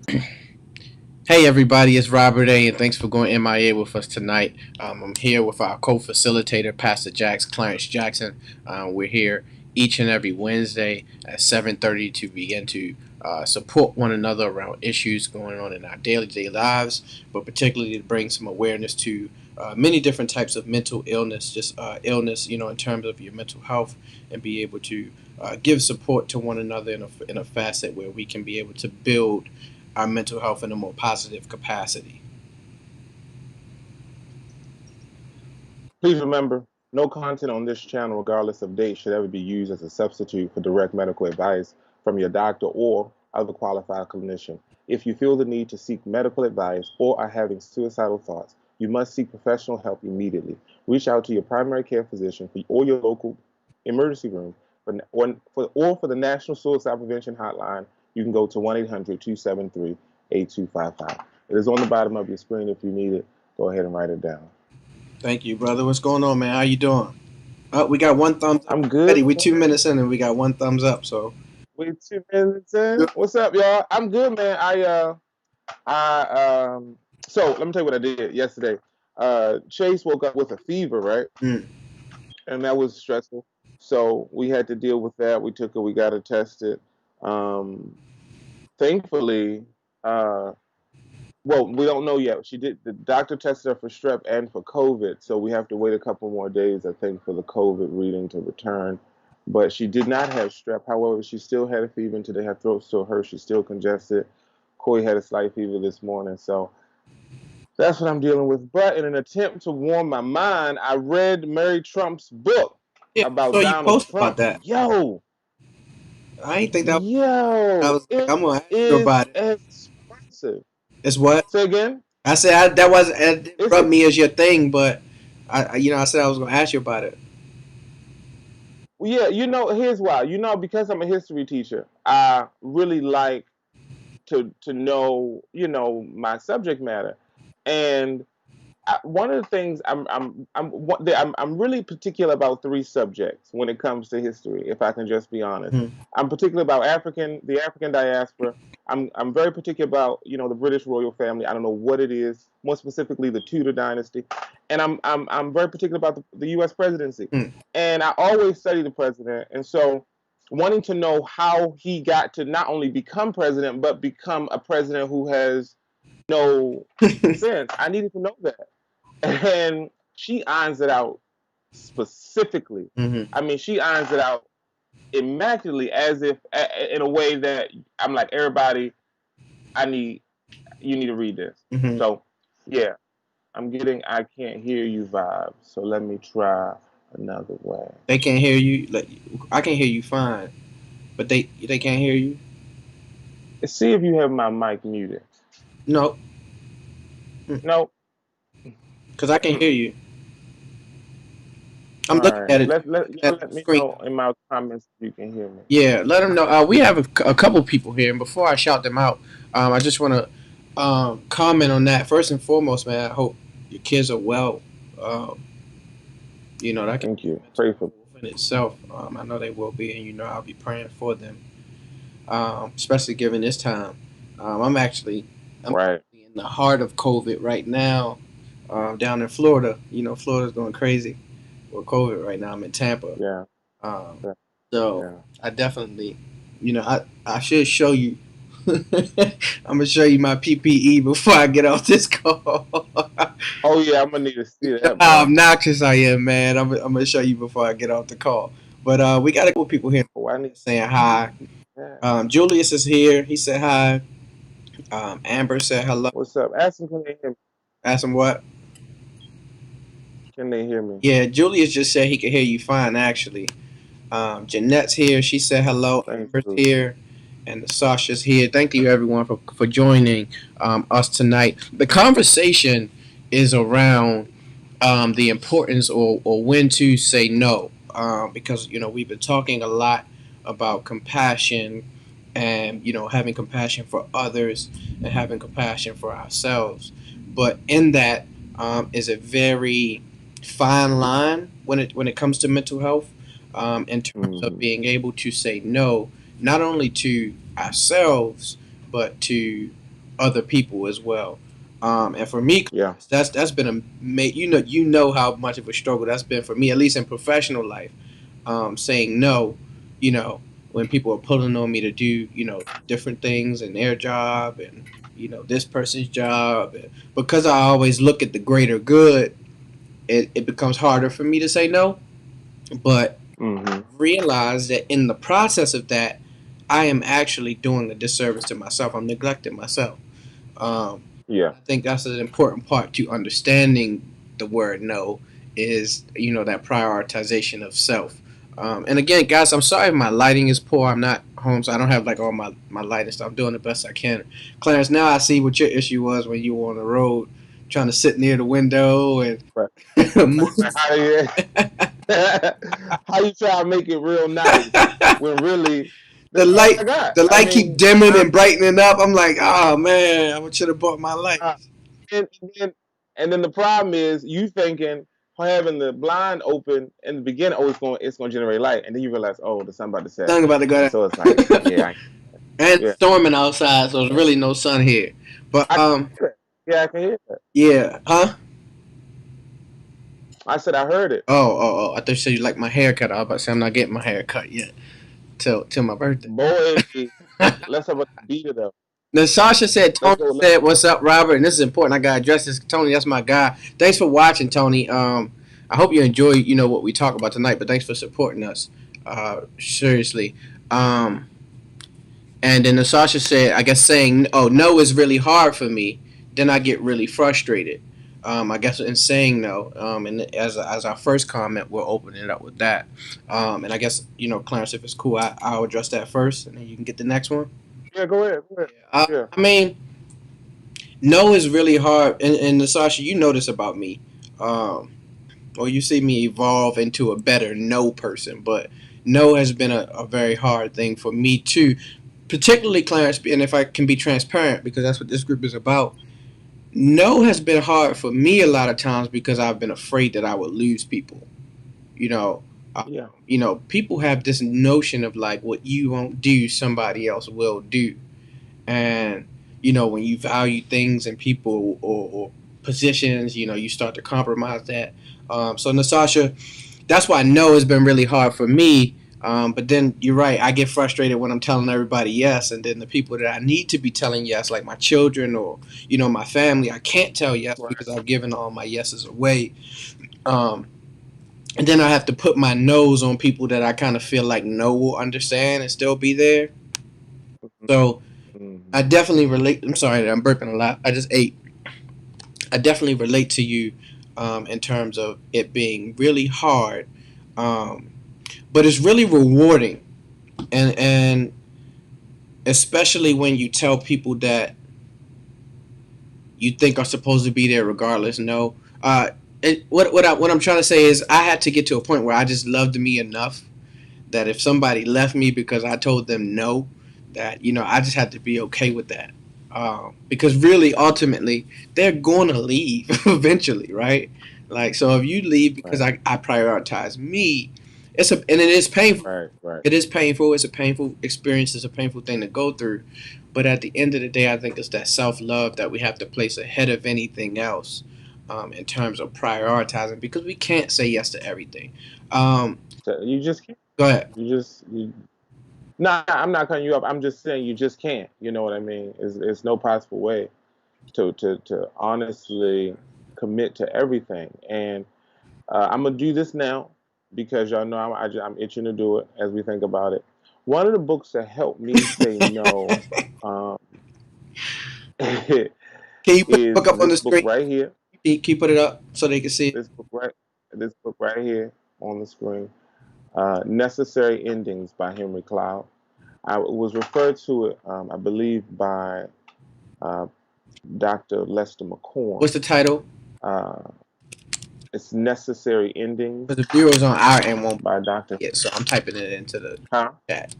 Hey everybody, it's Robert A. and thanks for going M.I.A. with us tonight. I'm here with our co-facilitator, Pastor Clarence Jackson. We're here each and every Wednesday at 7:30 to begin to support one another around issues going on in our daily lives, but particularly to bring some awareness to many different types of mental illness, just illness, in terms of your mental health, and be able to give support to one another in a facet where we can be able to build our mental health in a more positive capacity. Please remember, no content on this channel, regardless of date, should ever be used as a substitute for direct medical advice from your doctor or other qualified clinician. If you feel the need to seek medical advice or are having suicidal thoughts, you must seek professional help immediately. Reach out to your primary care physician or your local emergency room. For the National Suicide Prevention Hotline, you can go to 1-800-273-8255. It is on the bottom of your screen if you need it. Go ahead and write it down. Thank you, brother. What's going on, man? How you doing? We got one thumbs up I'm already. good, We man. 2 minutes in and we got one thumbs up. So We 2 minutes in. What's up, y'all? I'm good, man. I so let me tell you what I did yesterday. Chase woke up with a fever, right? mm, And that was stressful. So we had to deal with that. We got it tested. Um, Thankfully, uh, well, we don't know yet. The doctor tested her for strep and for COVID, so we have to wait a couple more days, I think, for the COVID reading to return. But she did not have strep. However, she still had a fever, and today her throat still hurts. She's still congested. Corey had a slight fever this morning, so that's what I'm dealing with. But in an attempt to warm my mind, I read Mary Trump's book yeah, I saw about you Donald post about Trump. that. I ain't think that. I Yo, was like, it I'm gonna ask you is about it. expressive. It's what Say again. I said. That wasn't it didn't It's rub me as your thing, but I said I was gonna ask you about it. Well, yeah, here's why. Because I'm a history teacher, I really like to know, my subject matter. And one of the things I'm really particular about three subjects when it comes to history, if I can just be honest. Hmm. I'm particular about the African diaspora. I'm very particular about, the British royal family. I don't know what it is, more specifically the Tudor dynasty. And I'm very particular about the US presidency. Hmm. And I always study the president. And so wanting to know how he got to not only become president, but become a president who has no sense. I needed to know that. And she irons it out specifically. hmm I mean, she irons it out immaculately, as if in a way that I'm like, everybody, I need you need to read this. hmm So, yeah, I'm getting I can't hear you vibes. So let me try another way. They can't hear you. Like I can hear you fine, but they can't hear you. See if you have my mic muted. No, No. because I can hear you. I'm All looking right. at it. Let Looking y'all at let the me screen. know in my comments if you can hear me. Yeah, let them know. We have a couple people here, and before I shout them out, I just want to comment on that. First and foremost, man, I hope your kids are well. Um, that can Thank be a you. mental Pray for me. move in itself. I know they will be, and I'll be praying for them, especially given this time. I'm Right. actually in the heart of COVID right now, down in Florida. Florida's going crazy with COVID right now. I'm in Tampa. Yeah. Um, Yeah. so Yeah. I definitely, I should show you. I'm gonna show you my PPE before I get off this call. Oh yeah, I'm gonna need to see You know that, how bro. obnoxious I am, man. I'm gonna show you before I get off the call. But we got a couple people here Oh, I need saying hi. that. Julius is here. He said hi. Amber said hello. What's up? Ask them, can they hear me? Ask him what? Can they hear me? Yeah, Julius just said he could hear you fine, actually. Jeanette's here. She said hello. Thanks, Amber's Bruce. here. And Sasha's here. Thank you, everyone, for joining us tonight. The conversation is around the importance or when to say no. Because, we've been talking a lot about compassion and, having compassion for others and having compassion for ourselves. But in that is a very fine line when it comes to mental health, in terms of Hmm. being able to say no, not only to ourselves, but to other people as well. And for me, Yeah. Clarence, that's been you know how much of a struggle that's been for me, at least in professional life. Saying no, you know, when people are pulling on me to do different things in their job and this person's job, and because I always look at the greater good, it becomes harder for me to say no. But Hmm. realize that in the process of that, I am actually doing a disservice to myself. I'm neglecting myself. Yeah. I think that's an important part to understanding the word no is that prioritization of self. And again, guys, I'm sorry if my lighting is poor. I'm not home, so I don't have like all my lighting stuff. I'm doing the best I can. Clarence, now I see what your issue was when you were on the road, trying to sit near the window and Right. Right. move. How you how you try to make it real nice when really the that's all light I got. the I light keep mean, dimming and brightening up. I'm like, oh man, I should have bought my uh, lights. and, and then the problem is you thinking having the blind open in the beginning, oh, it's going to generate light, and then you realize, oh, the sun about to set, Sun about to and go so it's like, down. yeah, And it's yeah, storming outside, so there's really no sun here. But I can hear it. Yeah, I can hear it. yeah, huh? I said I heard it. Oh! I thought you said you like my haircut. I was about to say I'm not getting my hair cut yet till my birthday. Boy, let's have a beat it up. Then Sasha said, Let's Tony go. said, "What's up, Robert?" And this is important. I gotta address this. Tony, that's my guy. Thanks for watching, Tony. I hope you enjoy what we talk about tonight. But thanks for supporting us. Seriously. Um, And then Nasasha said, I guess saying, oh, no is really hard for me. Then I get really frustrated. I guess in saying no, and as our first comment, we'll open it up with that. And I guess, Clarence, if it's cool, I'll address that first, and then you can get the next one. Yeah, go ahead. Go ahead. Yeah. I mean, no is really hard. And Nasasha, you know this about me. Or you see me evolve into a better no person. But no has been a very hard thing for me, too, particularly Clarence, and if I can be transparent, because that's what this group is about. No has been hard for me a lot of times because I've been afraid that I would lose people. You know, uh, Yeah. people have this notion of like what you won't do, somebody else will do, and when you value things and people or positions, you start to compromise that. So Nasasha, that's why no has been really hard for me. But then you're right. I get frustrated when I'm telling everybody yes, and then the people that I need to be telling yes, like my children or my family, I can't tell yes Right. because I've given all my yeses away. Um, and then I have to put my no's on people that I kind of feel like no will understand and still be there. So Mm-hmm. I definitely relate. I'm sorry, I'm burping a lot. I just ate. I definitely relate to you in terms of it being really hard, um, but it's really rewarding and especially when you tell people that you think are supposed to be there regardless. No, what I'm trying to say is I had to get to a point where I just loved me enough that if somebody left me because I told them no, that I just had to be okay with that. Because really, ultimately, they're going to leave eventually, right? Like, so if you leave because Right. I prioritize me, and it is painful. Right. Right. It is painful. It's a painful experience. It's a painful thing to go through. But at the end of the day, I think it's that self love that we have to place ahead of anything else in terms of prioritizing because we can't say yes to everything. Um, So you just can't. Go ahead. No, I'm not cutting you up. I'm just saying you just can't. You know what I mean? It's no possible way to honestly commit to everything. And I'm gonna do this now because y'all know I'm itching to do it as we think about it. One of the books that helped me say no um, Can you put the book is up on this the book screen? right here. Can you put it up so they can see it? This book right. This book right here on the screen. Necessary Endings by Henry Cloud. I was referred to it, I believe, by uh, Dr. Lester McCorn. What's the title? Uh, it's Necessary Endings Because the viewers on our end won't by Dr. see it, so I'm typing it into the Huh? chat.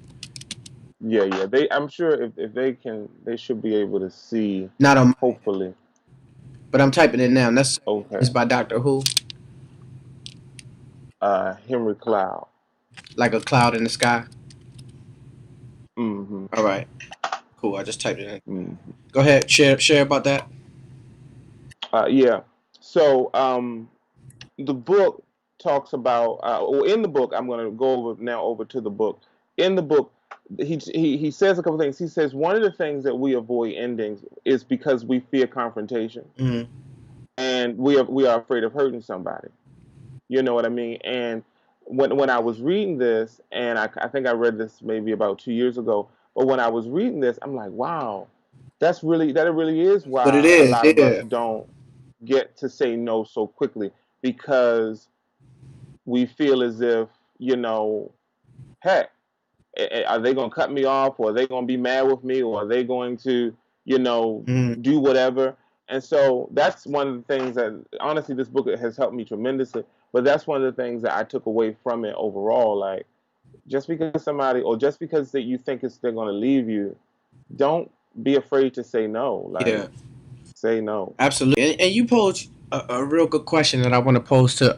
Yeah, yeah. I'm sure if they can, they should be able to see. Not on my end, Hopefully, but I'm typing it now. Necessary okay. Endings by Doctor Who, Henry Cloud. like a cloud in the sky. Hmm. All right. Cool. I just typed it in. Mm. Go ahead. Share about that. Yeah. So the book talks about, well, in the book, I'm going to go over now over to the book. In the book, he says a couple things. He says one of the things that we avoid endings is because we fear confrontation, Mm-hmm. and we are afraid of hurting somebody. You know what I mean? And when I was reading this, and I think I read this maybe about 2 years ago, but when I was reading this, I'm like, wow, that it really is But it why a is, lot of us yeah. don't get to say no so quickly, because we feel as if, you know, heck, are they going to cut me off, or are they going to be mad with me, or are they going to, you know, Mm-hmm. do whatever? And so that's one of the things that, honestly, this book has helped me tremendously. But that's one of the things that I took away from it overall. Like, just because somebody, or just because that you think they're going to leave you, don't be afraid to say no. Like, Yeah. say no. Absolutely. And you posed a real good question that I want to pose to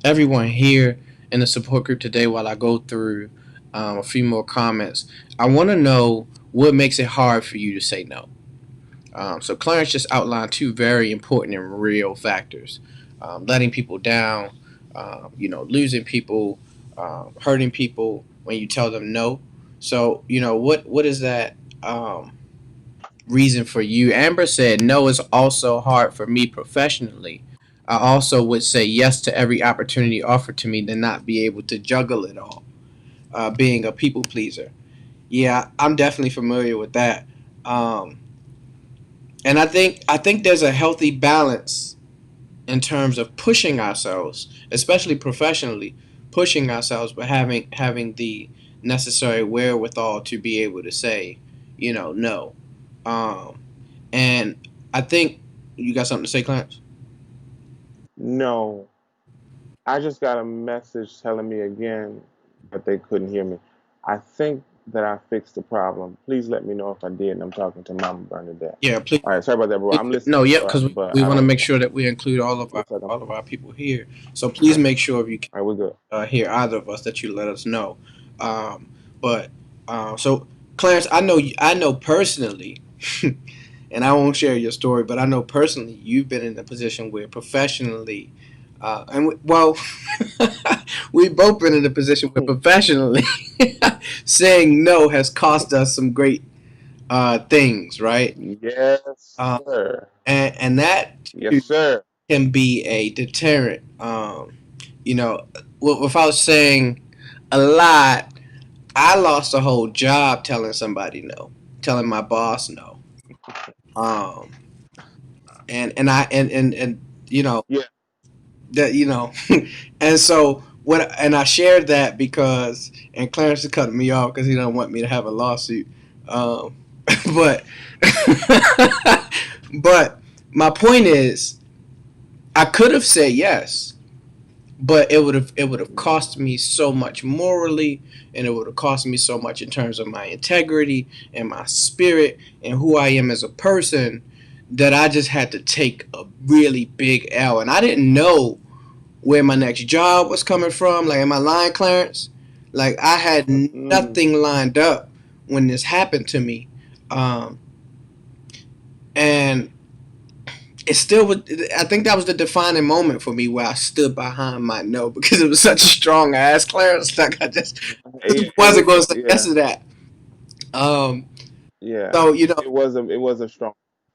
everyone here in the support group today while I go through a few more comments. I want to know what makes it hard for you to say no. So Clarence just outlined two very important and real factors: letting people down, losing people, hurting people when you tell them no. So what is that reason for you? Amber said no is also hard for me professionally. I also would say yes to every opportunity offered to me, than not be able to juggle it all. Being a people pleaser. Yeah, I'm definitely familiar with that. Um, and I think there's a healthy balance in terms of pushing ourselves, especially professionally, pushing ourselves, but having the necessary wherewithal to be able to say, no. Um, and I think you got something to say, Clarence. No. I just got a message telling me again that they couldn't hear me. I think that I fixed the problem. Please let me know if I did. And I'm talking to Mama Bernadette. Yeah, please. All right, sorry about that, bro. I'm No, listening, yeah, but because but we I want to don't make know. sure that we include Looks like I'm. all of our people here. So please make sure if you All right, we're good. hear either of us that you let us know. Um, but so Clarence, I know personally, and I won't share your story, but I know personally you've been in a position where professionally, well, we've both been in a position where professionally saying no has cost us some great things, right? Yes, Uh, sir. and that Yes, too sir. can be a deterrent. You know, without saying a lot, I lost a whole job telling somebody no, telling my boss no. Um, and you know Yeah. that and so what, and I shared that because, and Clarence is cutting me off because he don't want me to have a lawsuit. Um, but but my point is, I could have said yes, but it would have cost me so much morally, and it would have cost me so much in terms of my integrity and my spirit and who I am as a person, that I just had to take a really big L. And I didn't know where my next job was coming from. Like, am I lying, Clarence? Like, I had Mm-mm. nothing lined up when this happened to me. Um, and it still was, I think that was the defining moment for me where I stood behind my no, because it was such a strong ass, Clarence. Like, I just Yeah, it wasn't was. going to say yes Yeah, to that. Um, yeah. so It was a strong.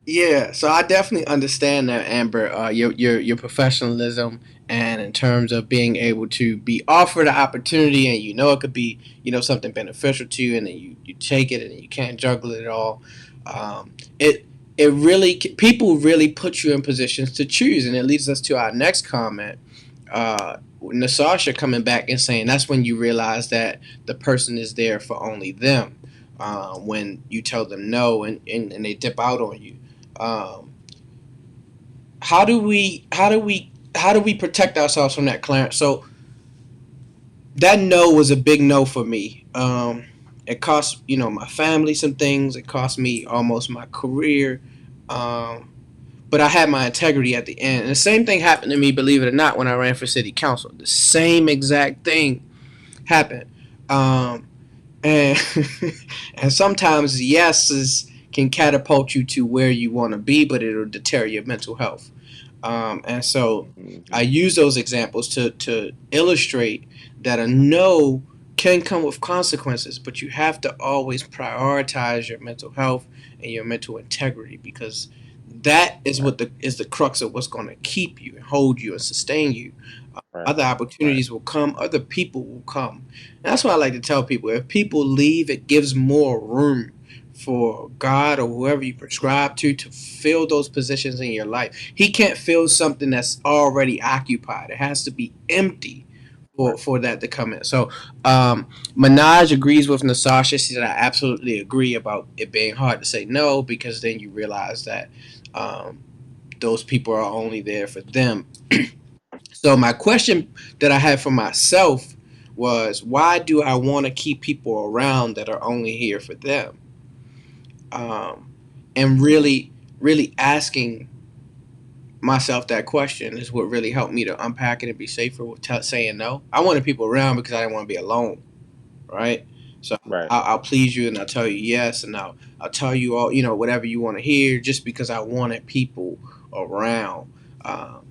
yeah, so I definitely understand that, Amber. Your professionalism, and in terms of being able to be offered an opportunity, and it could be something beneficial to you, and then you take it, and you can't juggle it all. Um, it it really, people really put you in positions to choose, and it leads us to our next comment. Nasasha coming back and saying that's when you realize that the person is there for only them. When you tell them no, and they dip out on you. um, how do we protect ourselves from that, Clarence? So that no was a big no for me. It cost my family some things. It cost me almost my career. Um, but I had my integrity at the end. And the same thing happened to me, believe it or not, when I ran for city council. The same exact thing happened. Um, and and sometimes yeses can catapult you to where you want to be, but it'll deter your mental health. And so I Hmm. use those examples to illustrate that a no can come with consequences, but you have to always prioritize your mental health and your mental integrity, because that is Right, what the crux of what's going to keep you and hold you and sustain you. right, Other right, opportunities will come, other people will come. And that's why I like to tell people, if people leave, it gives more room for God or whoever you prescribe to fill those positions in your life. He can't fill something that's already occupied. It has to be empty right. for that to come in. So Minaj agrees with Nasasha. She said, I absolutely agree about it being hard to say no, because then you realize that um, those people are only there for them. So my question that I had for myself was, why do I want to keep people around that are only here for them? Um, and really asking myself that question is what really helped me to unpack it and be safer with saying no. I wanted people around because I didn't want to be alone, right? So Right, I'll please you and I'll tell you yes, and I'll tell you all, whatever you want to hear, just because I wanted people around. Um,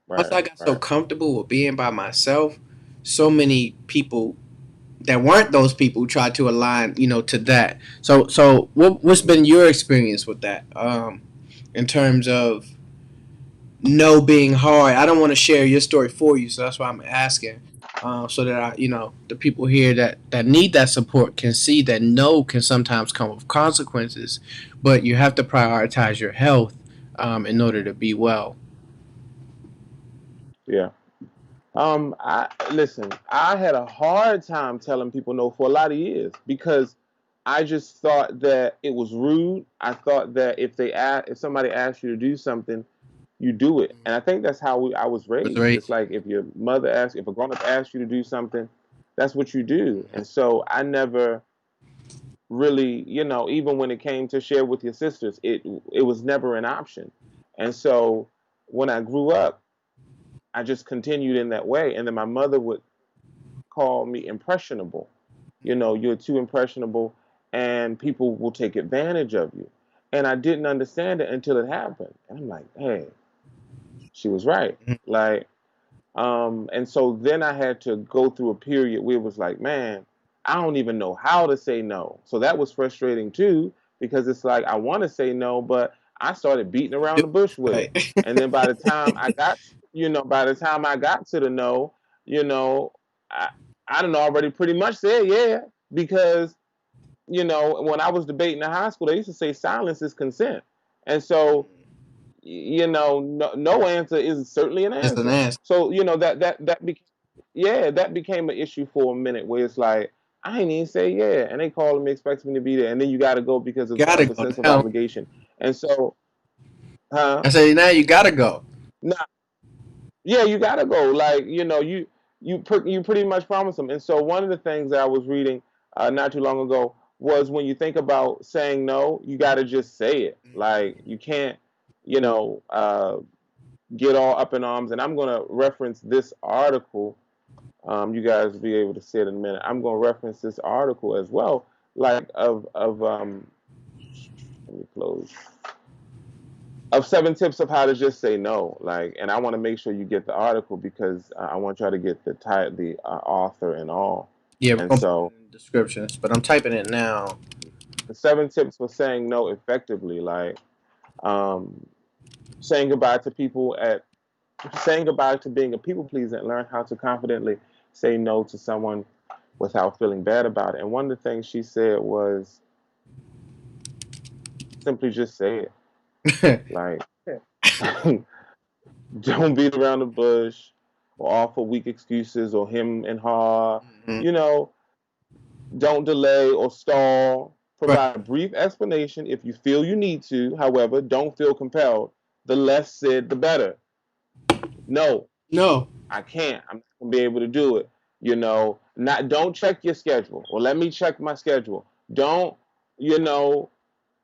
Once right, I got so right. comfortable with being by myself, so many people that weren't those people tried to align, to that. So what's been your experience with that? In terms of no being hard. I don't want to share your story for you, so that's why I'm asking. So that the people here that need that support can see that no can sometimes come with consequences, but you have to prioritize your health in order to be well. Yeah. I listen. I had a hard time telling people no for a lot of years because I just thought that it was rude. I thought that if somebody asked you to do something, you do it. And I think that's how I was Was raised. It's raised. like if a grown up asks you to do something, that's what you do. And so I never really, even when it came to share with your sisters, it was never an option. And so when I grew up, I just continued in that way. And then my mother would call me impressionable. You're too impressionable and people will take advantage of you. And I didn't understand it until it happened. And I'm like, hey, she was right. Like, and so then I had to go through a period where it was like, man, I don't even know how to say no. So that was frustrating too, because it's like I want to say no, but I started beating around the bush with it. Right. And then by the time I got to the no, you know, I I don't know already pretty much said yeah, because when I was debating in high school, they used to say silence is consent. And so no answer is certainly an It's an answer. ass. So that became an issue for a minute where it's like I ain't even say yeah, and they calling me, expecting me to be there, and then you got to go because Gotta of a go sense of now. obligation. And so, huh? I say now you gotta go. Nah, yeah, you got to go. Like you pretty much promise them. And so one of the things that I was reading not too long ago was when you think about saying no, you got to just say it. Like you can't, you know. Get all up in arms. And I'm going to reference this article. You guys will be able to see it in a minute. I'm going to reference this article as well, like let me close of 7 tips of how to just say no. Like, and I want to make sure you get the article because I want y'all to get the author and all. Yeah, we're And gonna put it so in the descriptions, but I'm typing it now. the 7 tips for saying no effectively, like um, saying goodbye to people at saying goodbye to being a people pleaser and learn how to confidently say no to someone without feeling bad about it. And one of the things she said was simply just say it. Like, don't beat around the bush or offer weak excuses or him and her. Mhm. You know, don't delay or stall. Right. Provide a brief explanation if you feel you need to. However, don't feel compelled. The less said, the better. No, No. I can't. I'm not gonna be able to do it. Not don't check your schedule. Or let me check my schedule. Don't, you know,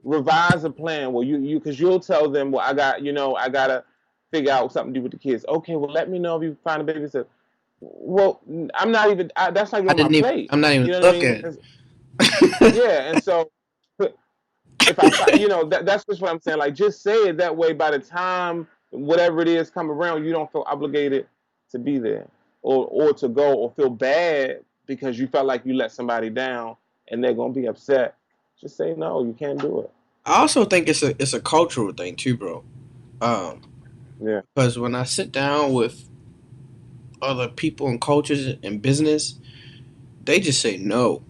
revise a plan. Well, you because you'll tell them, well, I gotta figure out something to do with the kids. Okay, well, let me know if you find a babysitter. Well, I'm not even. That's not even I on my didn't even. plate. I'm not even You know what I mean? looking. Yeah, and so if I find, that's just what I'm saying. Like, just say it that way. By the time whatever it is come around, you don't feel obligated to be there, or to go, or feel bad because you felt like you let somebody down and they're gonna be upset. Just say no, you can't do it. I also think it's a cultural thing too, bro. Um, Yeah. because when I sit down with other people and cultures and business, they just say no.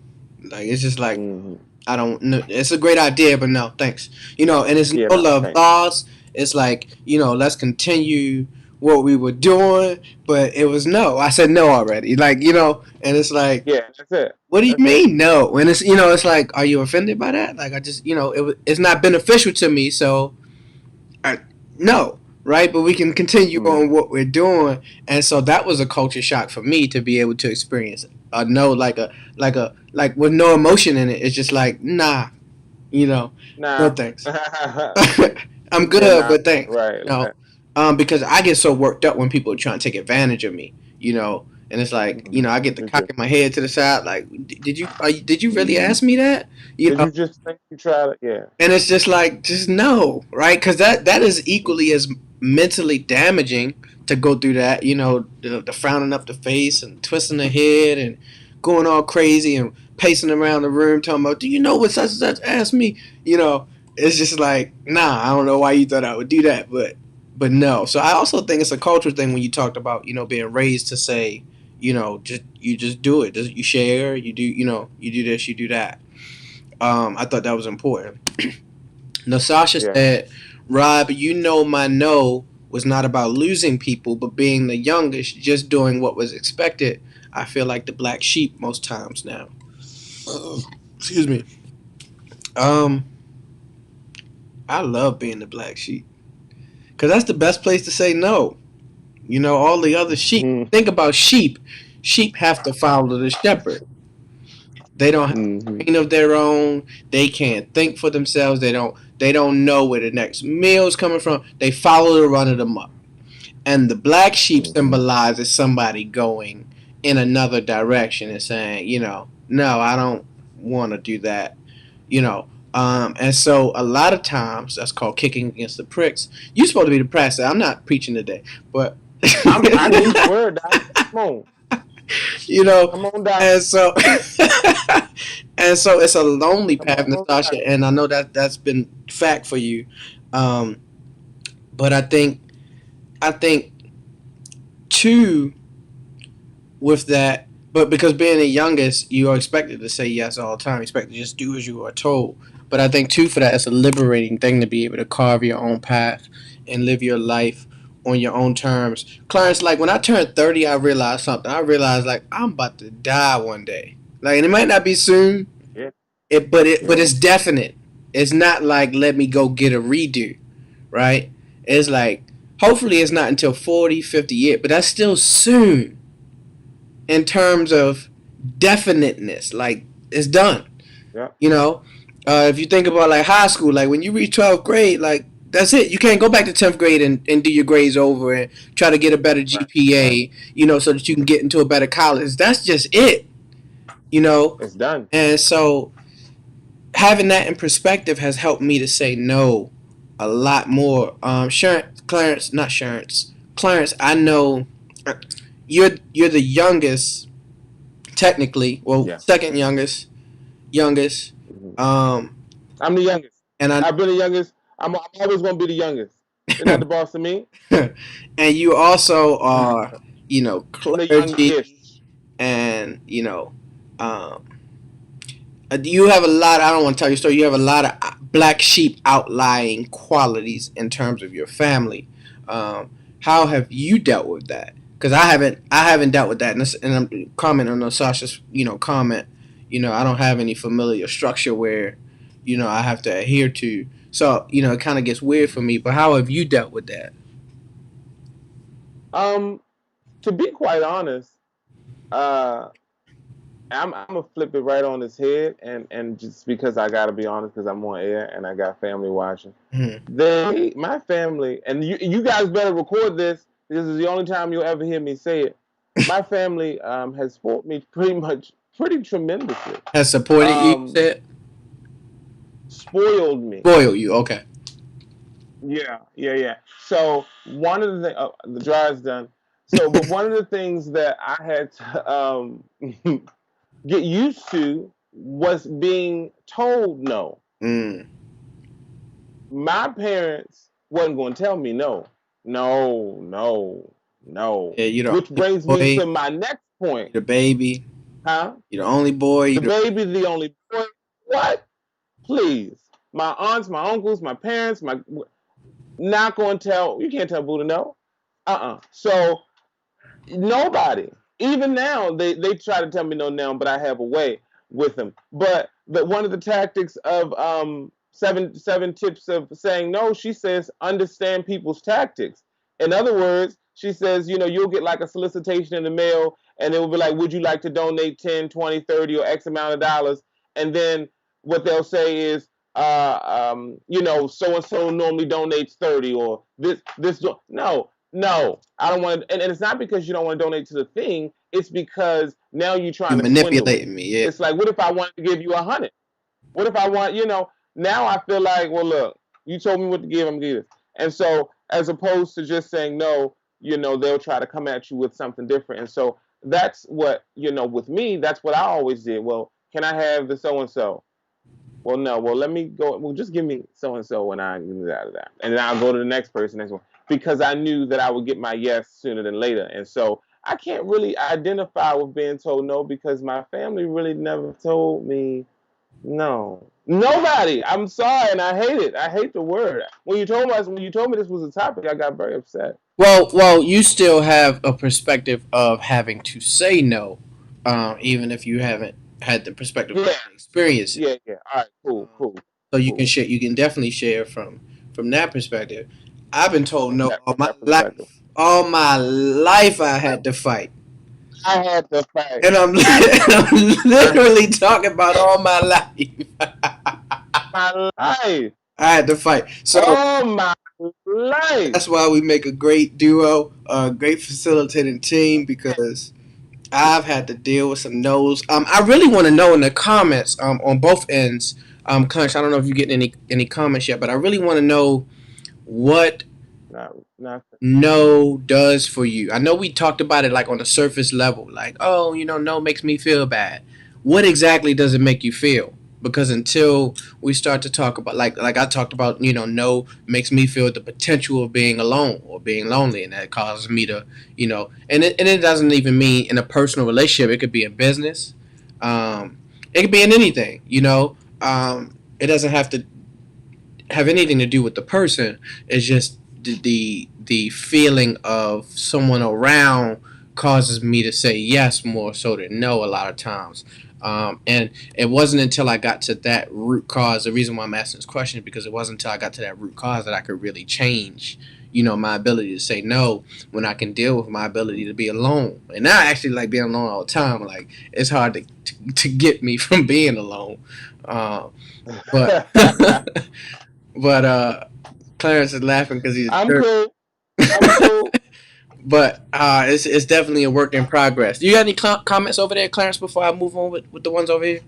Like it's just like Hmm. I don't know. It's a great idea, but no, thanks. And it's Yeah. no No. love Thanks. lost. It's like let's continue what we were doing, but it was no. I said no already. And it's like, Yeah. That's it. what do you That's it. mean no? And it's like, are you offended by that? Like I just, it's not beneficial to me, so I, no, right? But we can continue Mm. on what we're doing, and so that was a culture shock for me to be able to experience a no, like with no emotion in it. It's just like nah, you know, no Nah. thanks. Yeah. I'm good, Nah. but thanks. Right. Right. Because I get so worked up when people are trying to take advantage of me, and it's like, Mhm. I get the Me cock too. in my head to the side, like, did you really Hmm. ask me that? Did you just think you tried it? Yeah. And it's just like, just no, right? Because that is equally as mentally damaging to go through that. The frowning up the face and twisting the head and going all crazy and pacing around the room talking about, do you know what such and such asked me? It's just like, nah, I don't know why you thought I would do that, but no. So I also think it's a cultural thing when you talked about being raised to say, just do it. You share, you do, you do this, you do that. I thought that was important. Nasasha Yeah. said, Rob, my no was not about losing people, but being the youngest, just doing what was expected. I feel like the black sheep most times now. Excuse me. Um, I love being the black sheep because that's the best place to say no. All the other sheep. Hmm. Think about sheep. Sheep have to follow the shepherd. They don't have Hmm. a brain of their own. They can't think for themselves. They don't know where the next meal's coming from. They follow the run of the muck. And the black sheep Hmm. symbolizes somebody going in another direction and saying, no, I don't want to do that. You know, and so a lot of times that's called kicking against the pricks. You're supposed to be the pastor. I'm not preaching today, but I need the word, Doc. Come on. you know, Come on, Doc. and so and so it's a lonely Come path, on, Doc. Nastasha, and I know that that's been fact for you. Um, but I think too with that, but because being the youngest, you are expected to say yes all the time. Expected to just do as you are told. But I think too for that, it's a liberating thing to be able to carve your own path and live your life on your own terms. Clarence, like when I turned 30, I realized something. I realized like I'm about to die one day. Like, and it might not be soon. Yeah. But Yeah. it's definite. It's not like let me go get a redo, right? It's like hopefully it's not until 40, 50 years, but that's still soon in terms of definiteness. Like it's done. Yeah. You know, if you think about like high school, like when you reach 12th grade, like that's it. You can't go back to 10th grade and do your grades over and try to get a better Right. Right. GPA, so that you can get into a better college. That's just it, you know. It's done. And so having that in perspective has helped me to say no a lot more. Clarence, I know you're the youngest, technically, well, Yeah. second youngest, Hmm. um, I'm the youngest. and I I've been the youngest. I'm always going to be the youngest. They're not the boss of me. and you also I'm are, the clergy, youngest. and um, you have a lot. I don't want to tell your story. You have a lot of black sheep outlying qualities in terms of your family. Um, how have you dealt with that? Because I haven't dealt with that, and I'm commenting on Sasha's, comment. I don't have any familiar structure where, I have to adhere to. So, it kind of gets weird for me. But how have you dealt with that? Um, to be quite honest, uh, I'm gonna flip it right on his head, and just because I gotta be honest, because I'm on air and I got family watching. Hmm. My family, and you guys better record this. This is the only time you'll ever hear me say it. My family has fought me pretty much pretty tremendously. Has supported you, you Um, said? Spoiled me. Spoiled you. Okay. Yeah, yeah, yeah. So one of the dry is done. So, but one of the things that I had to get used to was being told no. Mm. My parents wasn't going to tell me no, no, no, no. Yeah, you're the Which only brings me boy. to my next point, You're the baby. huh? You're the only boy. The You're the baby, the only boy. What? Please, my aunts, my uncles, my parents, my not going to tell. You can't tell Buddha no. So nobody. Even now, they try to tell me no now, but I have a way with them. But one of the tactics of seven tips of saying no, she says understand people's tactics. In other words, she says, you'll get like a solicitation in the mail, and it will be like, would you like to donate 10, 20, 30, or X amount of dollars? And then what they'll say is, so and so normally donates 30, or this. No, no, I don't want to. And it's not because you don't want to donate to the thing. It's because now you're you trying to swindle me. manipulating me. Yeah. It's like, what if I wanted to give you 100? What if I want, now I feel like, well, look, you told me what to give, I'm gonna give this. And so, as opposed to just saying no, they'll try to come at you with something different. And so, that's what, with me, that's what I always did. Well, can I have the so and so? Well, no. Well, let me go. Well, just give me so and so when I get out of that, and then I'll go to the next person, next one, because I knew that I would get my yes sooner than later. And so I can't really identify with being told no because my family really never told me no. Nobody. I'm sorry, and I hate it. I hate the word. When you told me this was a topic, I got very upset. Well, you still have a perspective of having to say no, even if you haven't had the perspective of Yeah, experience it. yeah, yeah. All right, cool, Um, cool, so you can cool. share. You can definitely share from that perspective. I've been told no all From my that perspective, life. All my life, I had to fight, I had to fight and I'm I'm literally talking about all my life. my life. I had to fight. So All my life. that's why we make a great duo, a great facilitating team because I've had to deal with some no's. I really want to know in the comments on both ends. Clutch, I don't know if you're getting any comments yet, but I really want to know what Not no does for you. I know we talked about it like on the surface level, like, oh, no makes me feel bad. What exactly does it make you feel? Because until we start to talk about like I talked about, no makes me feel the potential of being alone or being lonely, and that causes me to, and it doesn't even mean in a personal relationship. It could be in business, it could be in anything. It doesn't have to have anything to do with the person. It's just the feeling of someone around causes me to say yes more so than no a lot of times. And it wasn't until I got to that root cause. The reason why I'm asking this question is because it wasn't until I got to that root cause that I could really change, my ability to say no when I can deal with my ability to be alone. And I actually like being alone all the time. Like it's hard to get me from being alone. Uh, but but Clarence is laughing because he's I'm jerk. cool. I'm cool. But it's definitely a work in progress. Do you have any comments over there, Clarence? Before I move on with the ones over here.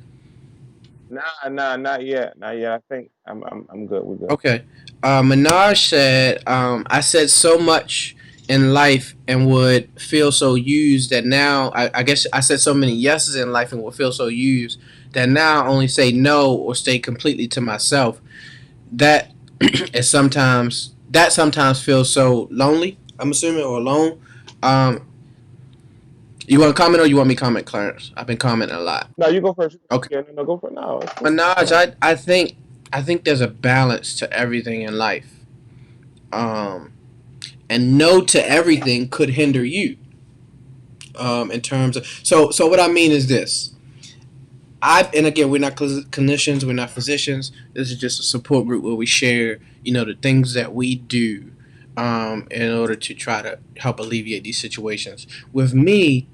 Nah, nah, not yet. Not yet. I think I'm good. We're good. Okay. Minaj said, "I said so much in life and would feel so used that now I guess I said so many yeses in life and would feel so used that now I only say no or stay completely to myself. That sometimes feels so lonely. I'm assuming or alone. Um, you want to comment or you want me to comment, Clarence? I've been commenting a lot. No, you go first. Okay, Yeah, no, no, go for it. No, it's cool. Minaj, Go I think there's a balance to everything in life. Um, and no to everything could hinder you. In terms of so what I mean is this. And again, we're not clinicians, we're not physicians. This is just a support group where we share, the things that we do, in order to try to help alleviate these situations. With me,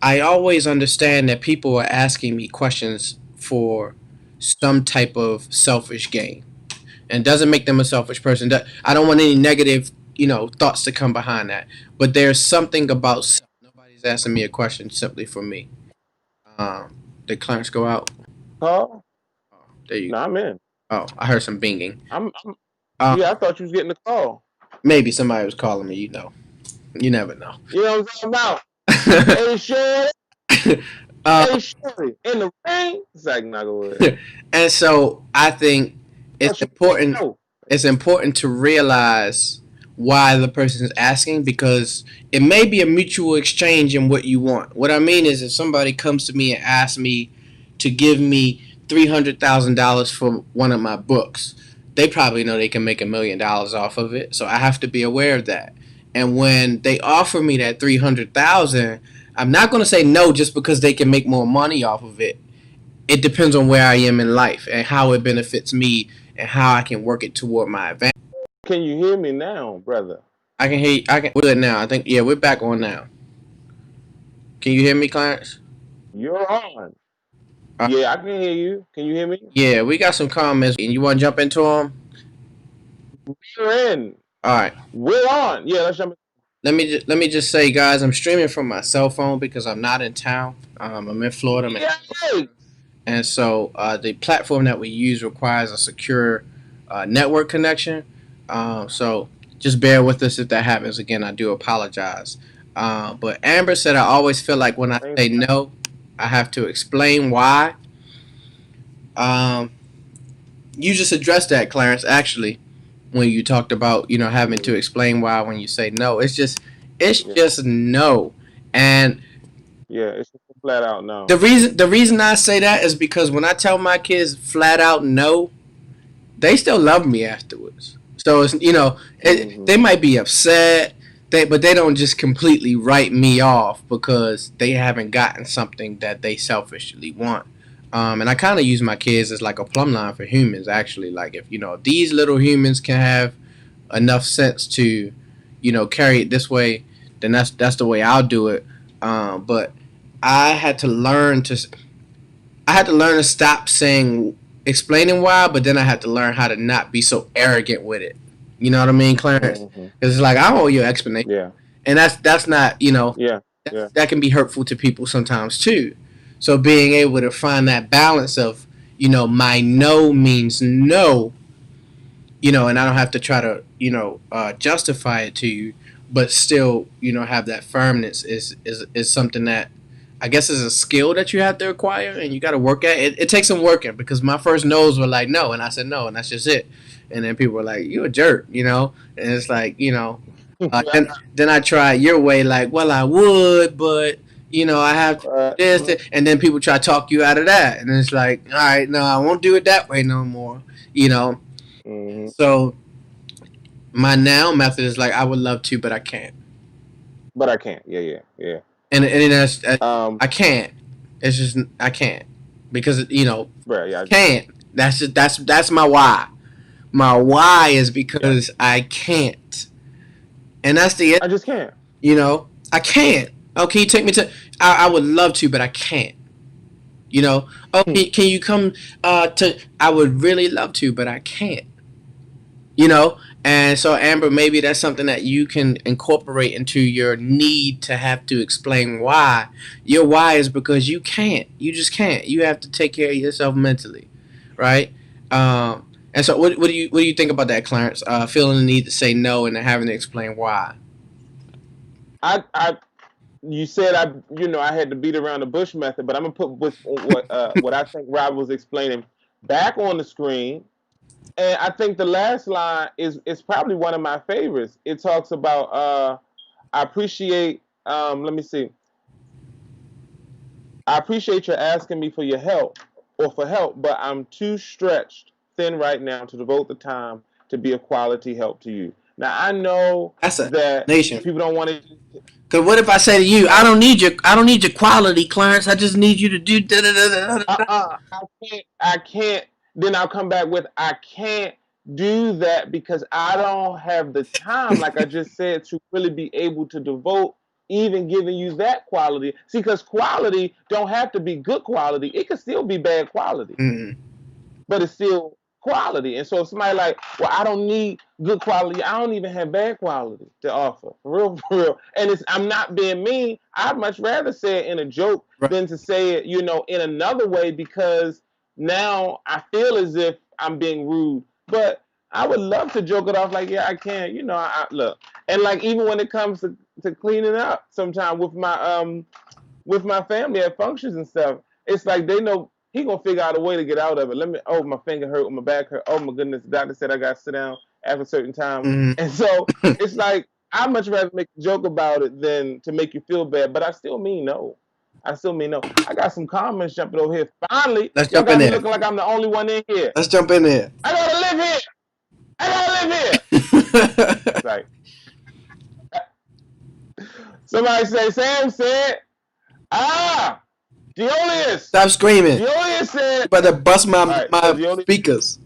I always understand that people are asking me questions for some type of selfish gain, and doesn't make them a selfish person. I don't want any negative, thoughts to come behind that. But there's something about self. Nobody's asking me a question simply for me. Did Clarence go out? Call? Oh, there you No, go. I'm in. Oh, I heard some binging. I'm yeah, I Um, thought you was getting the call. maybe somebody was calling me. You never know. You know what I'm talking about? Hey, Shorty. um, Hey, Shorty. In the ring? It's like, not good. and so I think it's But you say important. no. It's important to realize why the person is asking because it may be a mutual exchange in what you want. What I mean is, if somebody comes to me and asks me to give me $300,000 for one of my books, they probably know they can make $1 million off of it. So I have to be aware of that. And when they offer me that 300,000, I'm not going to say no just because they can make more money off of it. It depends on where I am in life and how it benefits me and how I can work it toward my advantage. Can you hear me now, brother? I can hear you. We're good now. I think, yeah, we're back on now. Can you hear me, Clarence? You're on. Uh, Yeah, I can hear you. Can you hear me? yeah, we got some comments, and you want to jump into them? We're in. All right. We're on. Yeah, let's jump Let me just say, guys, I'm streaming from my cell phone because I'm not in town. I'm in Florida. in. I'm in Yay! And so the platform that we use requires a secure network connection. So just bear with us if that happens. Again, I do apologize. But Amber said, I always feel like when I Thanks. say no, I have to explain why. Um, you just addressed that, Clarence, actually, when you talked about, having to Mm, explain why when you say no. It's yeah, just no. And yeah, it's just a flat out no. the reason I say that is because when I tell my kids flat out no, they still love me afterwards. So it's Hmm. they might be upset, but they don't just completely write me off because they haven't gotten something that they selfishly want. And I kind of use my kids as like a plumb line for humans. Actually, like if these little humans can have enough sense to carry it this way, then that's the way I'll do it. But I had to learn to I had to learn to stop saying explaining why, but then I had to learn how to not be so arrogant with it. You know what I mean, Clarence? Hmm. Because it's like I owe you an explanation, Yeah, and that's not yeah, yeah. that can be hurtful to people sometimes too. So being able to find that balance of my no means no, and I don't have to try to justify it to you, but still have that firmness is something that I guess is a skill that you have to acquire and you got to work at. It takes some working because my first no's were like no, and I said no, and that's just it. And then people were like, "You a jerk," and it's like then I tried your way, like, well, I would, but I have to uh, do this, and then people try to talk you out of that, and it's like, all right, no, I won't do it that way no more, you know. hmm. So my now method is like I would love to, but I can't, But I can't. Yeah, yeah, yeah. and that's Um, I can't. It's just I can't because bro, yeah, can't. That's my why. My why is yeah. because I can't, and that's the I just can't. I can't. Oh, can you take me to? I would love to, but I can't. Oh, can you come to? I would really love to, but I can't. And so Amber, maybe that's something that you can incorporate into your need to have to explain why. Your why is because you just can't, you have to take care of yourself mentally, right? And so what do you think about that, Clarence? Feeling the need to say no and then having to explain why. I you said I had to beat around the bush method, but I'm gonna put what I think Rob was explaining back on the screen. And I think the last line is probably one of my favorites. It talks about I appreciate let me see. I appreciate your asking me for your help or for help, but I'm too stretched thin right now to devote the time to be a quality help to you. Now I know That's a that nation. people don't want to. Cause what if I say to you, Huh? I don't need your quality, Clarence. I just need you to do da da da da da. I can't. Then I'll come back with I can't do that because I don't have the time, like I just said, to really be able to devote even giving you that quality. See, because quality don't have to be good quality. It can still be bad quality, Mm-hmm. but it's still quality. And so if somebody like, well, I don't need good quality. I don't even have bad quality to offer. For real, for real. And I'm not being mean. I'd much rather say it in a joke Right. than to say it, in another way, because now I feel as if I'm being rude. But I would love to joke it off like, yeah, I can. I look. And like even when it comes to cleaning up sometime with my family at functions and stuff, it's like they know he gonna figure out a way to get out of it. Oh, my finger hurt, my back hurt. Oh my goodness, the doctor said I gotta sit down after a certain time. Mm-hmm. And so it's like I'd much rather make a joke about it than to make you feel bad. But I still mean no. I still mean no. I got some comments jumping over here. Finally, Let's y'all jump in got me there. looking like I'm the only one in here. Let's jump in there. I gotta live here. I gotta live here. It's like somebody say, Sam said, ah, Deolius. Stop screaming. Deolius You said, about to bust all my right, so Deolius, speakers.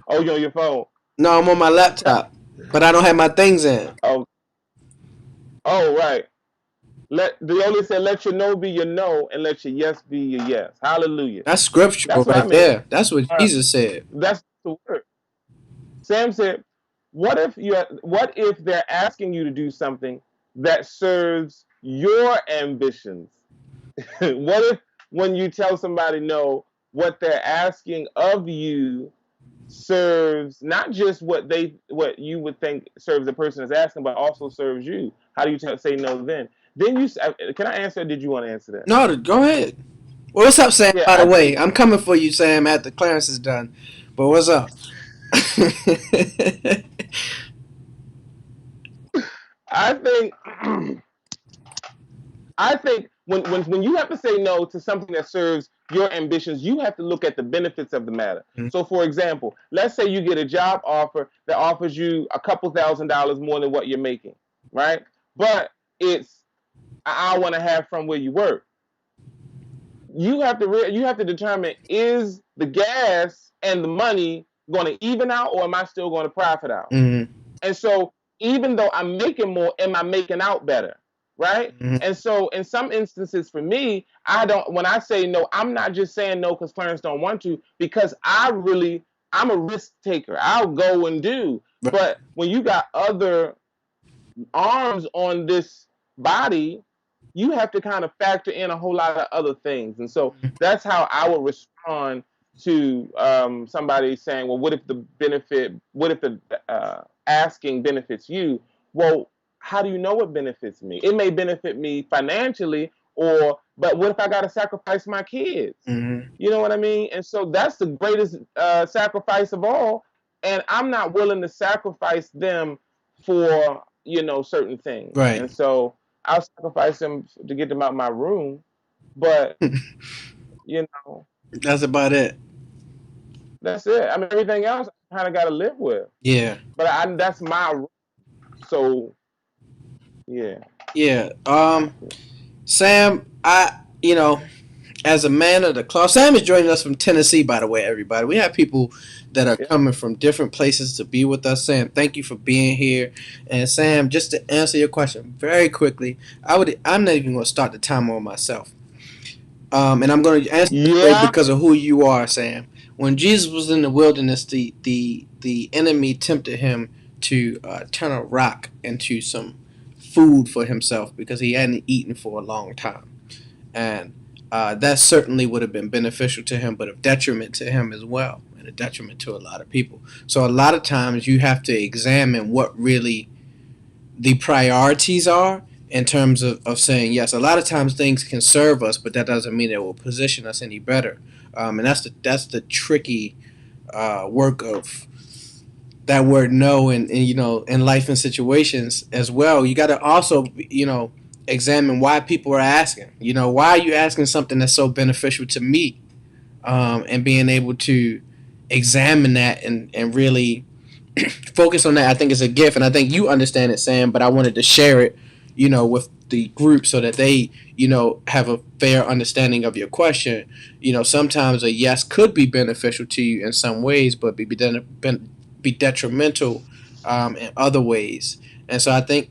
oh, you're on your phone. No, I'm on my laptop, but I don't have my things in. Oh, oh, right. Deolius said, let your no be your no and let your yes be your yes. Hallelujah. That's scriptural That's what I right mean. there. That's what Uh, Jesus said. that's the word. Sam said, what if they're asking you to do something that serves your ambitions? What if when you tell somebody no, what they're asking of you serves not just what you would think serves the person is asking, but also serves you? How do you say no then? Then can I answer? Or did you want to answer that? No, go ahead. Well, what's up, Sam? Yeah, By the way, I'm coming for you, Sam, after Clarence is done. But what's up? I think I think when you have to say no to something that serves your ambitions, you have to look at the benefits of the matter. So, for example, let's say you get a job offer that offers you a couple $1,000s more than what you're making, right? But it's an hour and a half from where you work. You have to determine, is the gas and the money going to even out, or am I still going to profit out? Mm-hmm. And so, even though I'm making more, am I making out better? Right? Mm-hmm. And so, in some instances, for me, when I say no, I'm not just saying no because Clarence don't want to, because I'm a risk taker. I'll go and do. Right. But when you got other arms on this body, you have to kind of factor in a whole lot of other things. And so that's how I would respond to somebody saying, well, what if the asking benefits you? Well, how do you know it benefits me? It may benefit me financially, but what if I got to sacrifice my kids? Mm-hmm. You know what I mean? And so that's the greatest sacrifice of all. And I'm not willing to sacrifice them for, certain things. Right. And so I'll sacrifice them to get them out of my room. But, you know, That's about it. that's it. I mean, everything else I kind of got to live with. Yeah. But that's my rule. So, yeah. Yeah. Sam, as a man of the cloth, Sam is joining us from Tennessee, by the way, everybody. We have people that are Yeah. coming from different places to be with us. Sam, thank you for being here. And Sam, just to answer your question very quickly, I'm not even going to start the timer on myself. And I'm going to answer this way Yeah. because of who you are, Sam. When Jesus was in the wilderness, the enemy tempted him to turn a rock into some food for himself because he hadn't eaten for a long time. And that certainly would have been beneficial to him, but a detriment to him as well, and a detriment to a lot of people. So a lot of times you have to examine what really the priorities are in terms of saying yes. A lot of times things can serve us, but that doesn't mean it will position us any better. And that's the tricky work of that word no, and in life and situations as well. You got to also examine why people are asking. Why are you asking something that's so beneficial to me? And being able to examine that and really focus on that, I think is a gift, and I think you understand it, Sam. But I wanted to share it, with the group so that they, have a fair understanding of your question. Sometimes a yes could be beneficial to you in some ways, but be detrimental in other ways. And so I think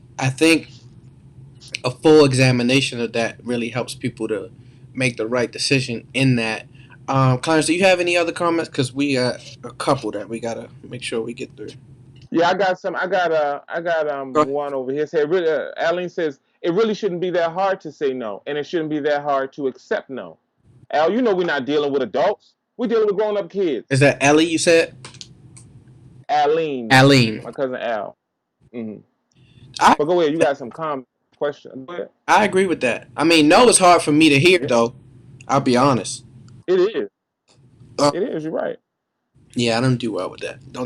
a full examination of that really helps people to make the right decision in that. Clarence, do you have any other comments? Because we got a couple that we gotta make sure we get through. Yeah, I got some. I got Go ahead. one over here. Say, really, Aline says it really shouldn't be that hard to say no, and it shouldn't be that hard to accept no. Al, you know we're not dealing with adults. We're dealing with grown up Is kids. that Ellie? You said Aline, Aline. my cousin Al. Hmm. I But go ahead. You got some comment question. Go ahead. I agree with that. I mean, no is hard for me to hear Yeah, though. I'll be honest. it is. Uh, It is. You're right. yeah, I don't do well with that. Don't